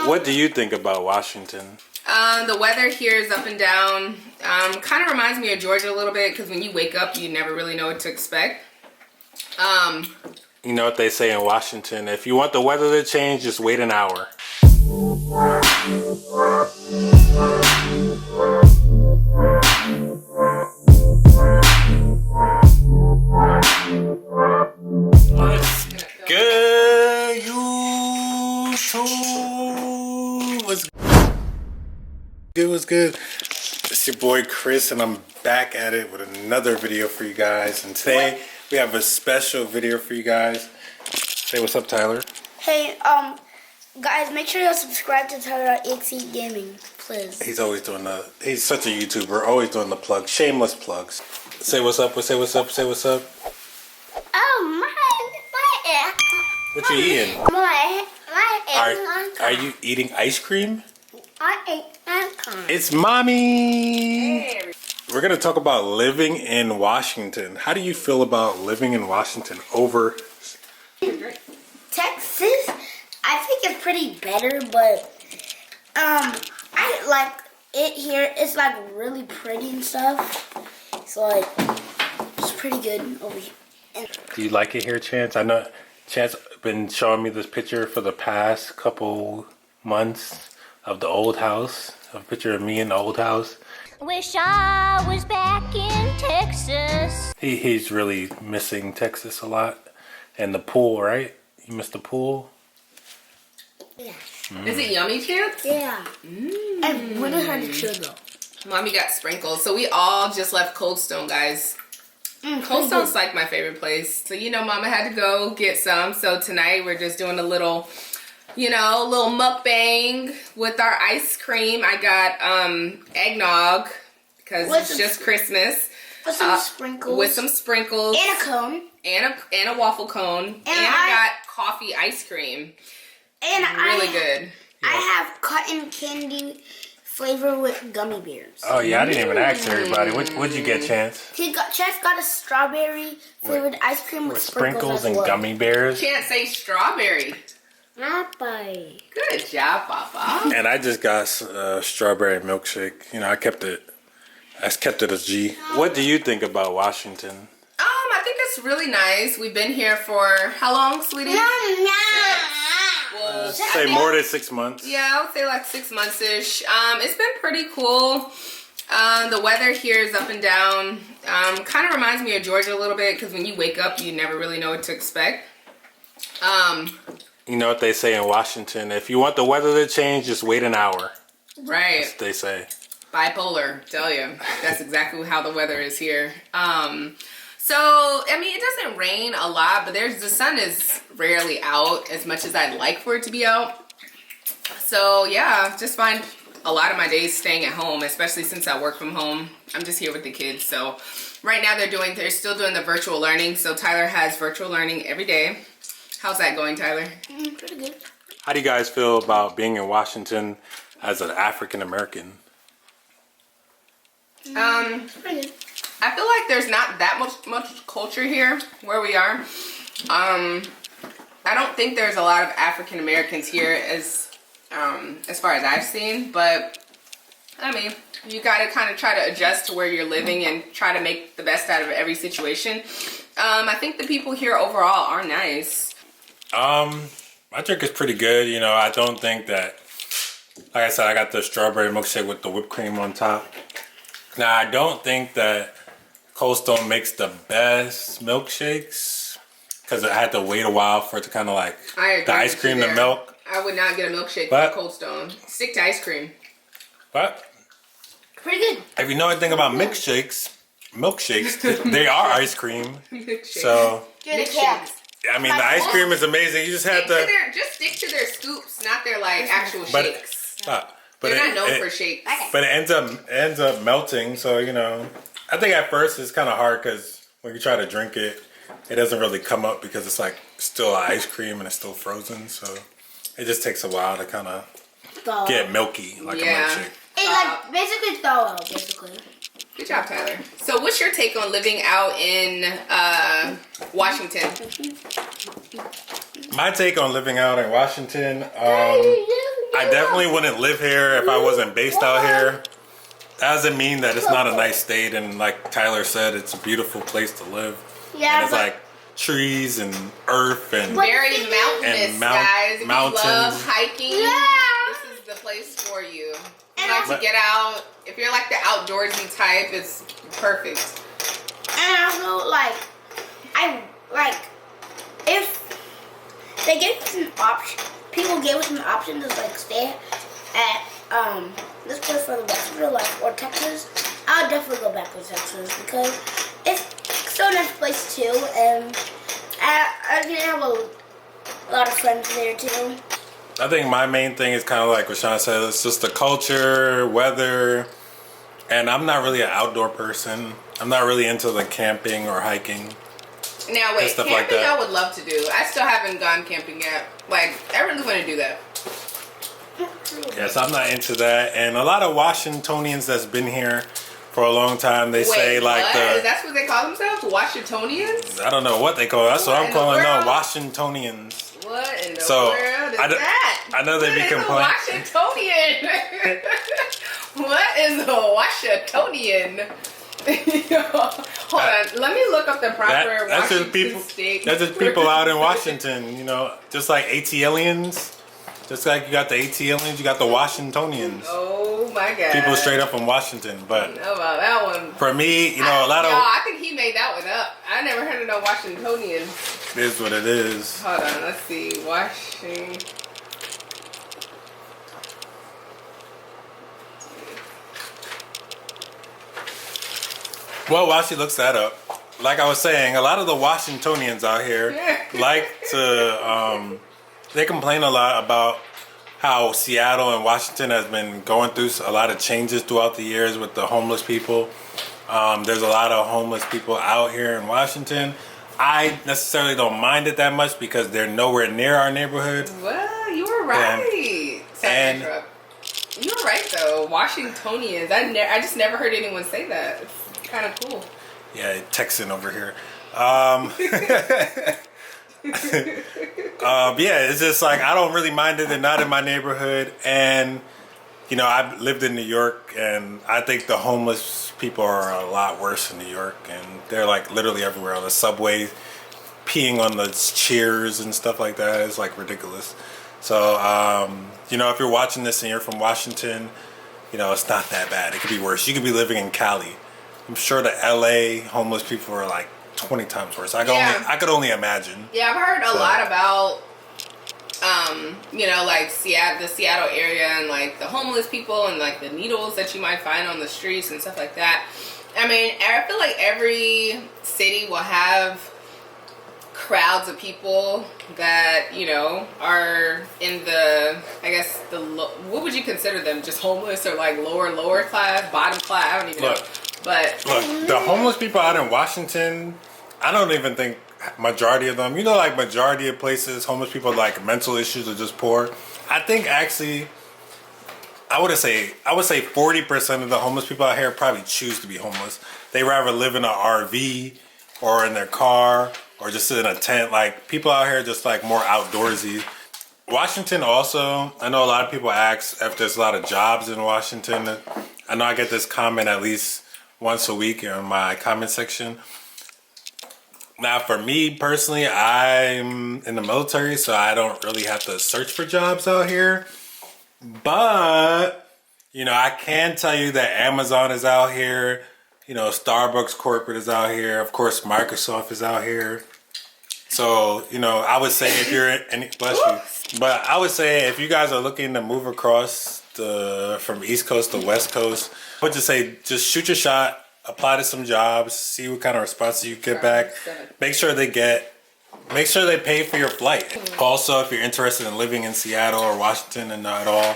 What do you think about Washington? The weather here is up and down. Kind of reminds me of Georgia a little bit because when you wake up, you never really know what to expect. You know what they say in Washington? If you want the weather to change, just wait an hour. What's good, YouTube? What's good? What's good? It's your boy Chris, and I'm back at it with another video for you guys. And today we have a special video for you guys. Say what's up, Tyler. Hey, guys, make sure you subscribe to Tyler.exe Gaming, please. He's always doing he's such a YouTuber, always doing the plugs, shameless plugs. Say what's up, say what's up, say what's up. Oh, my. What you eating? Are you eating ice cream? I ate ice cream. It's mommy! Hey. We're going to talk about living in Washington. How do you feel about living in Washington over Texas? I think it's pretty better, but I like it here. It's like really pretty and stuff. So like it's pretty good over here. Do you like it here, Chance? I know Chance been showing me this picture for the past couple months of the old house. A picture of me in the old house. Wish I was back in Texas. He's really missing Texas a lot. And the pool, right? You missed the pool? Yeah. Is it yummy, Chance? Yeah. I wouldn't have to chill though. Mommy got sprinkles. So we all just left Cold Stone, guys. Cold Stone's like my favorite place. So, you know, Mama had to go get some. So tonight we're just doing a little, little mukbang with our ice cream. I got eggnog because it's just Christmas. With some sprinkles. With some sprinkles. And a cone. And a waffle cone. And I got coffee ice cream. And really good. I have cotton candy flavor with gummy bears. Oh yeah, I didn't even ask everybody. What'd you get, Chance? Chance got a strawberry flavored ice cream with sprinkles and gummy bears. Can't say strawberry. Papa. Good job, Papa. And I just got strawberry milkshake. You know, I kept it as G. What do you think about Washington? I think it's really nice. We've been here for how long, sweetie? Well, say more than 6 months. Yeah, I would say like 6 months-ish. It's been pretty cool. The weather here is up and down. Kind of reminds me of Georgia a little bit because when you wake up, you never really know what to expect. You know what they say in Washington? If you want the weather to change, just wait an hour. Right. That's what they say. Bipolar, tell you. That's exactly how the weather is here. So, I mean, it doesn't rain a lot, but the sun is rarely out as much as I'd like for it to be out. So, yeah, just find a lot of my days staying at home, especially since I work from home. I'm just here with the kids. So, right now they're still doing the virtual learning. So, Tyler has virtual learning every day. How's that going, Tyler? Pretty good. How do you guys feel about being in Washington as an African American? Pretty good. I feel like there's not that much culture here where we are. I don't think there's a lot of African Americans here as far as I've seen, but I mean, you gotta kind of try to adjust to where you're living and try to make the best out of every situation. I think the people here overall are nice. My drink is pretty good. You know, I don't think that, like I said, I got the strawberry milkshake with the whipped cream on top. Now, I don't think that Cold Stone makes the best milkshakes because I had to wait a while for it to kind of like the ice cream to melt. I would not get a milkshake from Cold Stone. Stick to ice cream. But pretty good. If you know anything about milkshakes, they are ice cream. So, I mean, the ice cream is amazing. You just have to just stick to their scoops, not their like actual shakes. But they're not known for shakes. But it ends up melting. So, you know, I think at first it's kind of hard because when you try to drink it, it doesn't really come up because it's like still ice cream and it's still frozen. So it just takes a while to kind of get milky like a milkshake. It like basically thaw out, basically. Good job, Tyler. So what's your take on living out in Washington? My take on living out in Washington, I I definitely wouldn't live here if I wasn't based out here. That doesn't mean that it's not a nice state, and like Tyler said, it's a beautiful place to live. Yeah, And it's like trees and earth and Very mountainous, and guys. If mountains. you love hiking, this is the place for you. You like to get out. If you're like the outdoorsy type, it's perfect. And also, like, I like if they gave us an option. People gave us an option to like stay at this place for the rest of your life or Texas. I'll definitely go back to Texas because it's so nice place too, and I can have a lot of friends there too. I think my main thing is kind of like what Sean said. It's just the culture, weather, and I'm not really an outdoor person. I'm not really into the camping or hiking. Now wait, stuff camping like that. I would love to do. I still haven't gone camping yet. Like, I really want to do that. Yes, I'm not into that. And a lot of Washingtonians that's been here for a long time, they say like what? Is that what they call themselves? Washingtonians? I don't know what they call it. That's what I'm calling them, world? Washingtonians. What in the So, world is I that? I know they be What is a complaining. Washingtonian? What is a Washingtonian? Hold on, let me look up the proper That's just Washington people. state. That's just people out in Washington. You know, just like ATLians. Just like you got the ATLians, you got the Washingtonians. Oh my god. People straight up from Washington. I But don't know about that one. for me, you know, a lot of I think he made that one up. I never heard of no Washingtonians. it is what it is. Hold on, let's see. Washington. Well, while she looks that up, like I was saying, a lot of the Washingtonians out here like to, they complain a lot about how Seattle and Washington has been going through a lot of changes throughout the years with the homeless people. There's a lot of homeless people out here in Washington. I necessarily don't mind it that much because they're nowhere near our neighborhood. Well, you were right. And- You were right though. Washingtonians. I just never heard anyone say that. It's kind of cool. Yeah, Texan over here. Yeah, it's just like I don't really mind it. They're not in my neighborhood, and you know, I've lived in New York, and I think the homeless people are a lot worse in New York, and they're like literally everywhere on the subway, peeing on the chairs and stuff like that. It's like ridiculous. So, you know, if you're watching this and you're from Washington, you know, it's not that bad. It could be worse. You could be living in Cali. I'm sure the LA homeless people are like 20 times worse. I could only imagine. Yeah, I've heard a lot about, you know, like the Seattle area and like the homeless people and like the needles that you might find on the streets and stuff like that. I mean, I feel like every city will have crowds of people that, you know, are in the, I guess, what would you consider them? Just homeless or like lower class, bottom class? I don't even know. But look, the homeless people out in Washington, I don't even think majority of them, you know, like majority of places, homeless people like mental issues or just poor. I think actually, I would say 40% of the homeless people out here probably choose to be homeless. They rather live in an RV or in their car or just sit in a tent. Like people out here just like more outdoorsy. Washington also, I know a lot of people ask if there's a lot of jobs in Washington. I know I get this comment at least once a week in my comment section. Now, for me personally, I'm in the military, so I don't really have to search for jobs out here. But, you know, I can tell you that Amazon is out here. You know, Starbucks corporate is out here. Of course, Microsoft is out here. So, you know, I would say if you're in, bless you. But I would say if you guys are looking to move across from East Coast to West Coast, I would just say just shoot your shot. Apply to some jobs, see what kind of responses you get back. Make sure they pay for your flight. Also, if you're interested in living in Seattle or Washington and not at all,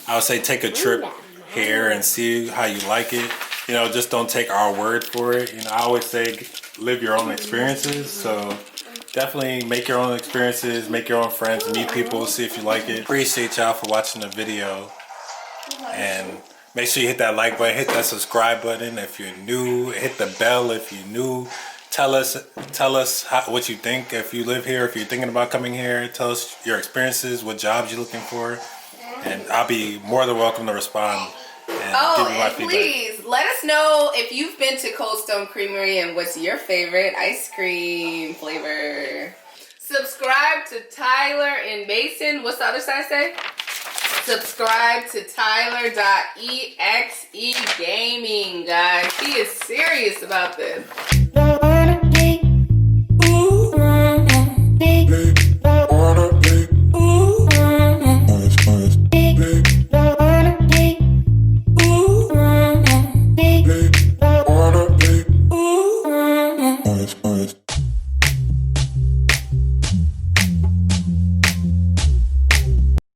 I would say take a trip here and see how you like it. You know, just don't take our word for it. You know, I always say live your own experiences. So definitely make your own experiences, make your own friends, meet people, see if you like it. Appreciate y'all for watching the video. And make sure you hit that like button, hit that subscribe button if you're new, hit the bell if you're new. Tell us what you think if you live here, if you're thinking about coming here. Tell us your experiences, what jobs you're looking for. and I'll be more than welcome to respond and give Oh, you my and feedback. please let us know if you've been to Cold Stone Creamery and what's your favorite ice cream flavor. Subscribe to Tyler and Mason. What's the other side say? Subscribe to Tyler.exe Gaming, guys. He is serious about this.